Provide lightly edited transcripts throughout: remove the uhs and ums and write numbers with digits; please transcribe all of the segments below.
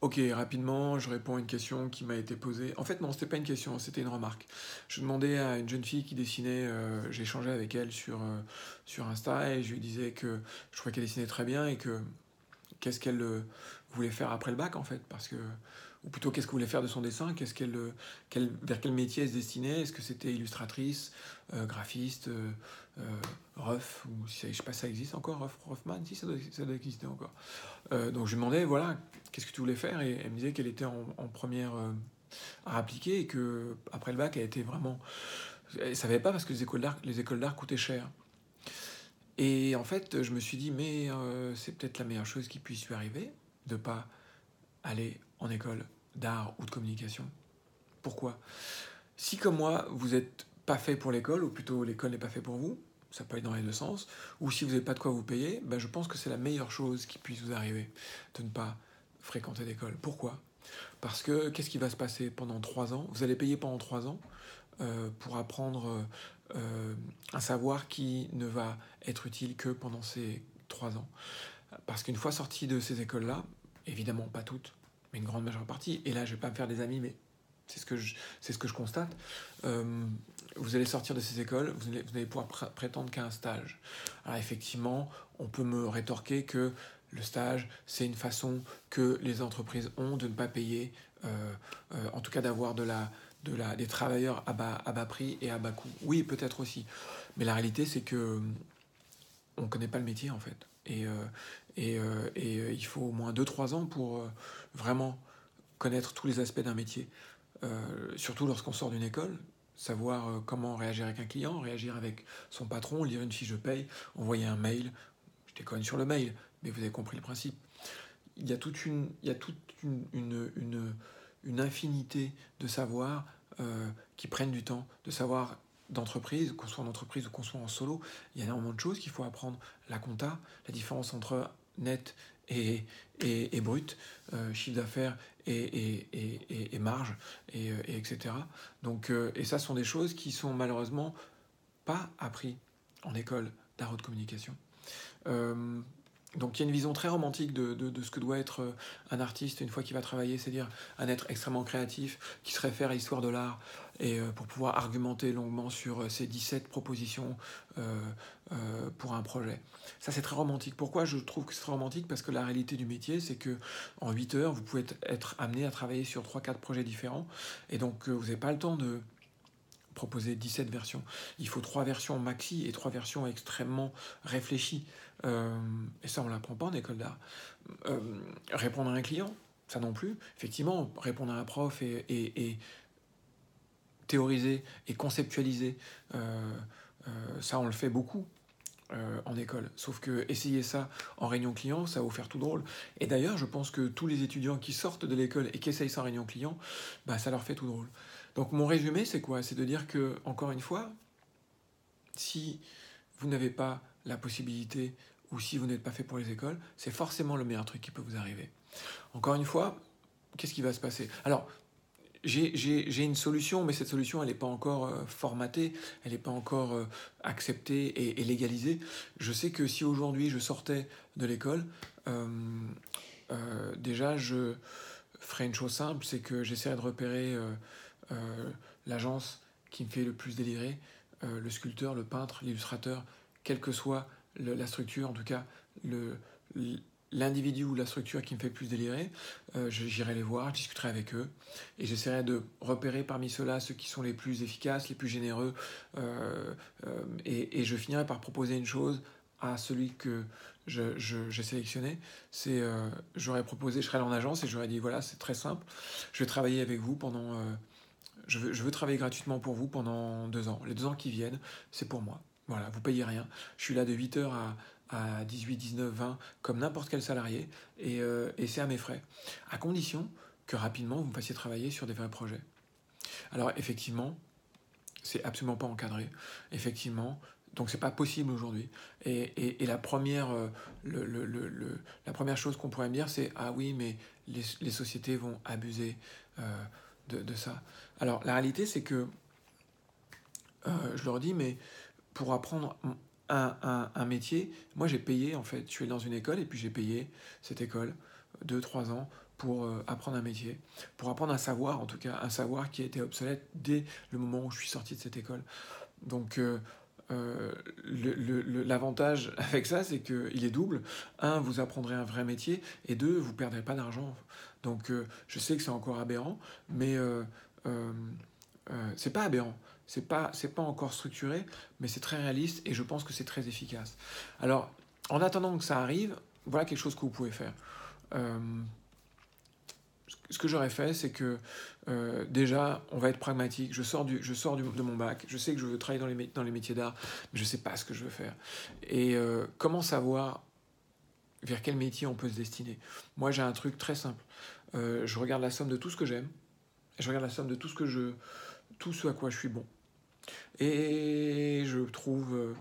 Ok, rapidement, je réponds à une question qui m'a été posée. En fait, non, c'était pas une question, c'était une remarque. Je demandais à une jeune fille qui dessinait, j'ai échangé avec elle sur Insta et je lui disais que je trouvais qu'elle dessinait très bien et que qu'est-ce qu'elle voulait faire après le bac en fait, parce que ou plutôt qu'est-ce qu'elle voulait faire de son dessin, vers quel métier elle se destinait, est-ce que c'était illustratrice, graphiste, ref, ou si je sais pas si ça existe encore, Rothman, si ça doit exister encore. Donc je lui demandais voilà qu'est-ce que tu voulais faire et elle me disait qu'elle était en première à appliquer et que après le bac elle était vraiment, elle savait pas parce que les écoles d'art coûtaient cher. Et en fait, je me suis dit, mais c'est peut-être la meilleure chose qui puisse lui arriver, de pas aller en école d'art ou de communication. Pourquoi? Si comme moi, vous n'êtes pas fait pour l'école, ou plutôt l'école n'est pas fait pour vous, ça peut aller dans les deux sens, ou si vous n'avez pas de quoi vous payer, ben je pense que c'est la meilleure chose qui puisse vous arriver, de ne pas fréquenter l'école. Pourquoi? Parce que qu'est-ce qui va se passer pendant 3 ans? Vous allez payer pendant 3 ans pour apprendre un savoir qui ne va être utile que pendant ces 3 ans. Parce qu'une fois sorti de ces écoles-là, évidemment pas toutes, mais une grande majeure partie, et là je vais pas me faire des amis, mais c'est ce que je constate, vous allez sortir de ces écoles, vous allez pouvoir prétendre qu'à un stage. Alors effectivement, on peut me rétorquer que le stage, c'est une façon que les entreprises ont de ne pas payer, en tout cas d'avoir des travailleurs à bas prix et à bas coût. Oui, peut-être aussi. Mais la réalité, c'est que on ne connaît pas le métier en fait. Et il faut au moins 2-3 ans pour vraiment connaître tous les aspects d'un métier. Surtout lorsqu'on sort d'une école, savoir comment réagir avec un client, réagir avec son patron, lire une fiche de paye, envoyer un mail. Je déconne sur le mail, mais vous avez compris le principe. Il y a toute une infinité de savoirs qui prennent du temps, de savoir d'entreprise, qu'on soit en entreprise ou qu'on soit en solo. Il y a énormément de choses qu'il faut apprendre. La compta, la différence entre net et brut, chiffre d'affaires et marge, etc. Donc, et ça sont des choses qui sont malheureusement pas apprises en école d'art ou de communication. Euh, donc il y a une vision très romantique de ce que doit être un artiste une fois qu'il va travailler, c'est-à-dire un être extrêmement créatif qui se réfère à l'histoire de l'art et pour pouvoir argumenter longuement sur ses 17 propositions pour un projet. Ça c'est très romantique. Pourquoi je trouve que c'est très romantique? Parce que la réalité du métier, c'est que en 8 heures, vous pouvez être amené à travailler sur 3-4 projets différents et donc vous n'avez pas le temps de proposer 17 versions. Il faut 3 versions maxi et 3 versions extrêmement réfléchies. Et ça, on ne l'apprend pas en école d'art. Répondre à un client, ça non plus. Effectivement, répondre à un prof et théoriser et conceptualiser, ça, on le fait beaucoup. En école. Sauf que essayer ça en réunion client, ça va vous faire tout drôle. Et d'ailleurs, je pense que tous les étudiants qui sortent de l'école et qui essayent ça en réunion client, bah, ça leur fait tout drôle. Donc mon résumé, c'est quoi? C'est de dire que, encore une fois, si vous n'avez pas la possibilité ou si vous n'êtes pas fait pour les écoles, c'est forcément le meilleur truc qui peut vous arriver. Encore une fois, qu'est-ce qui va se passer? Alors, j'ai une solution, mais cette solution, elle n'est pas encore formatée, elle n'est pas encore acceptée et légalisée. Je sais que si aujourd'hui je sortais de l'école, déjà je ferais une chose simple, c'est que j'essaierais de repérer l'agence qui me fait le plus délirer, le sculpteur, le peintre, l'illustrateur, quelle que soit la structure, en tout cas le, l'individu ou la structure qui me fait le plus délirer, j'irai les voir, je discuterai avec eux et j'essaierai de repérer parmi ceux-là ceux qui sont les plus efficaces, les plus généreux et je finirai par proposer une chose à celui que j'ai sélectionné. C'est, j'aurais proposé, je serais allé en agence et j'aurais dit voilà, c'est très simple, je vais travailler avec vous pendant je veux travailler gratuitement pour vous pendant 2 ans. Les 2 ans qui viennent, c'est pour moi. Voilà, vous payez rien. Je suis là de 8h à 18, 19, 20, comme n'importe quel salarié, et c'est à mes frais. À condition que rapidement, vous me fassiez travailler sur des vrais projets. Alors effectivement, c'est absolument pas encadré. Effectivement, donc c'est pas possible aujourd'hui. Et la première, la première chose qu'on pourrait me dire, c'est ah oui, mais les sociétés vont abuser de ça. Alors la réalité, c'est que je leur dis, mais pour apprendre un métier, moi j'ai payé en fait, je suis allé dans une école et puis j'ai payé cette école 2-3 ans pour apprendre un métier, pour apprendre un savoir, en tout cas, un savoir qui était obsolète dès le moment où je suis sorti de cette école. Donc, l'avantage avec ça, c'est qu'il est double. Un, vous apprendrez un vrai métier, et deux, vous ne perdrez pas d'argent. Donc, je sais que c'est encore aberrant, mais c'est pas aberrant. C'est pas encore structuré, mais c'est très réaliste, et je pense que c'est très efficace. Alors, en attendant que ça arrive, voilà quelque chose que vous pouvez faire. Ce que j'aurais fait, c'est que déjà, on va être pragmatique. Je sors de mon bac. Je sais que je veux travailler dans les métiers d'art, mais je ne sais pas ce que je veux faire. Et comment savoir vers quel métier on peut se destiner? Moi, j'ai un truc très simple. Je regarde la somme de tout ce que j'aime. Je regarde la somme de tout ce à quoi je suis bon. Et je trouve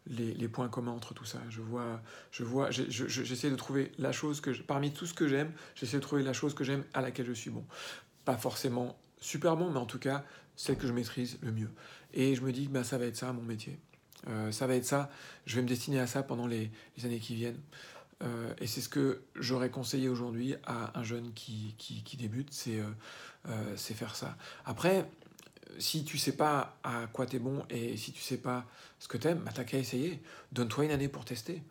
les points communs entre tout ça. J'essaie de trouver la chose parmi tout ce que j'aime, j'essaie de trouver la chose que j'aime à laquelle je suis bon. Pas forcément super bon, mais en tout cas, celle que je maîtrise le mieux. Et je me dis que ça va être ça, mon métier. Ça va être ça, je vais me destiner à ça pendant les années qui viennent. Et c'est ce que j'aurais conseillé aujourd'hui à un jeune qui débute, c'est faire ça. Après, si tu sais pas à quoi t'es bon et si tu sais pas ce que t'aimes, t'as qu'à essayer. Donne-toi une année pour tester.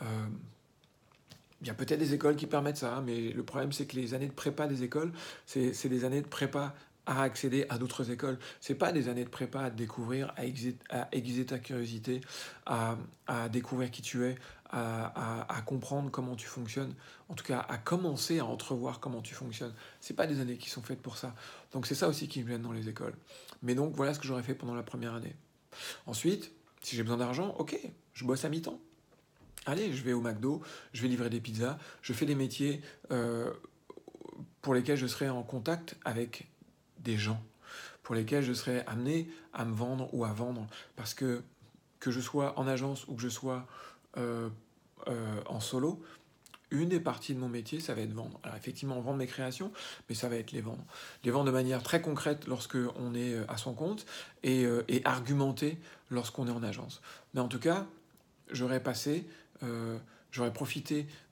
Il y a peut-être des écoles qui permettent ça, mais le problème c'est que les années de prépa des écoles, c'est des années de prépa à accéder à d'autres écoles. C'est pas des années de prépa à te découvrir, à aiguiser ta curiosité, à découvrir qui tu es, à comprendre comment tu fonctionnes, en tout cas à commencer à entrevoir comment tu fonctionnes. C'est pas des années qui sont faites pour ça. Donc c'est ça aussi qui me gêne dans les écoles. Mais donc voilà ce que j'aurais fait pendant la première année. Ensuite, si j'ai besoin d'argent, ok, je bosse à mi-temps. Allez, je vais au McDo, je vais livrer des pizzas, je fais des métiers pour lesquels je serai en contact avec des gens, pour lesquels je serai amené à me vendre ou à vendre. Parce que je sois en agence ou que je sois en solo, une des parties de mon métier, ça va être vendre. Alors effectivement, vendre mes créations, mais ça va être les vendre. Les vendre de manière très concrète lorsqu'on est à son compte et argumenter lorsqu'on est en agence. Mais en tout cas, j'aurais profité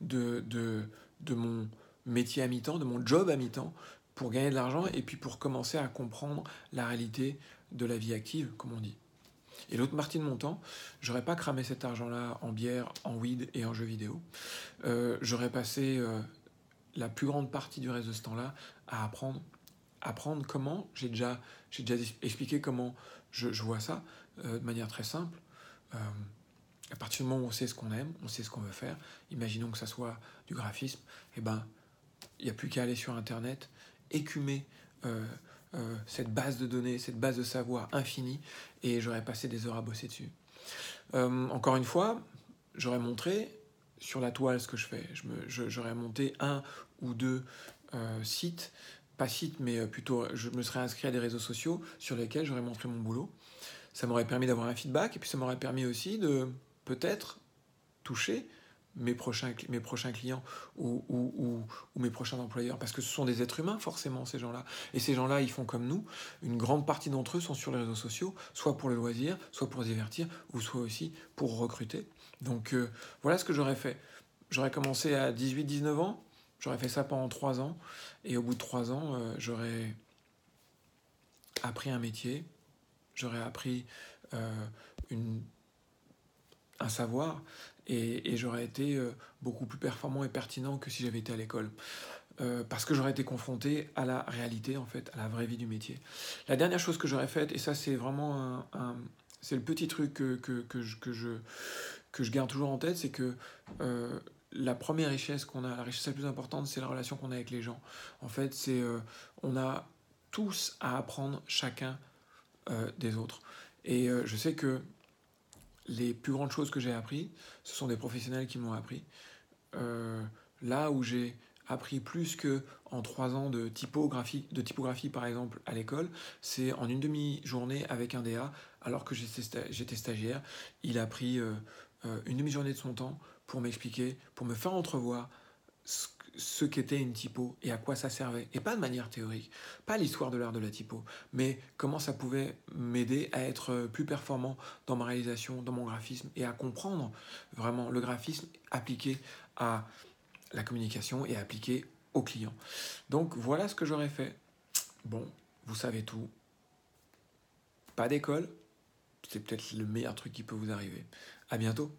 de mon métier à mi-temps, de mon job à mi-temps, pour gagner de l'argent et puis pour commencer à comprendre la réalité de la vie active, comme on dit. Et l'autre partie de mon temps, j'aurais pas cramé cet argent-là en bière, en weed et en jeux vidéo. J'aurais passé la plus grande partie du reste de ce temps-là à apprendre comment, j'ai déjà expliqué comment je vois ça de manière très simple. À partir du moment où on sait ce qu'on aime, on sait ce qu'on veut faire, imaginons que ça soit du graphisme, il n'y a plus qu'à aller sur Internet, écumer cette base de données, cette base de savoir infinie, et j'aurais passé des heures à bosser dessus. Encore une fois, j'aurais montré sur la toile ce que je fais. J'aurais monté un ou deux sites, pas sites, mais plutôt je me serais inscrit à des réseaux sociaux sur lesquels j'aurais montré mon boulot. Ça m'aurait permis d'avoir un feedback, et puis ça m'aurait permis aussi de peut-être toucher mes prochains clients ou mes prochains employeurs, parce que ce sont des êtres humains forcément, ces gens-là, et ces gens-là ils font comme nous. Une grande partie d'entre eux sont sur les réseaux sociaux, soit pour le loisir, soit pour se divertir, ou soit aussi pour recruter. Donc voilà ce que j'aurais fait. J'aurais commencé à 18-19 ans, j'aurais fait ça pendant 3 ans, et au bout de 3 ans j'aurais appris un métier, j'aurais appris un savoir, et j'aurais été beaucoup plus performant et pertinent que si j'avais été à l'école. Parce que j'aurais été confronté à la réalité, en fait, à la vraie vie du métier. La dernière chose que j'aurais faite, et ça c'est vraiment c'est le petit truc que je garde toujours en tête, c'est que la première richesse qu'on a, la richesse la plus importante, c'est la relation qu'on a avec les gens. En fait, on a tous à apprendre chacun des autres. Et je sais que les plus grandes choses que j'ai appris, ce sont des professionnels qui m'ont appris. Là où j'ai appris plus que en 3 ans de typographie par exemple à l'école, c'est en une demi-journée avec un DA, alors que j'étais stagiaire. Il a pris une demi-journée de son temps pour m'expliquer, pour me faire entrevoir ce qu'était une typo et à quoi ça servait. Et pas de manière théorique, pas l'histoire de l'art de la typo, mais comment ça pouvait m'aider à être plus performant dans ma réalisation, dans mon graphisme, et à comprendre vraiment le graphisme appliqué à la communication et appliqué au client. Donc voilà ce que j'aurais fait. Bon, vous savez tout. Pas d'école, c'est peut-être le meilleur truc qui peut vous arriver. À bientôt.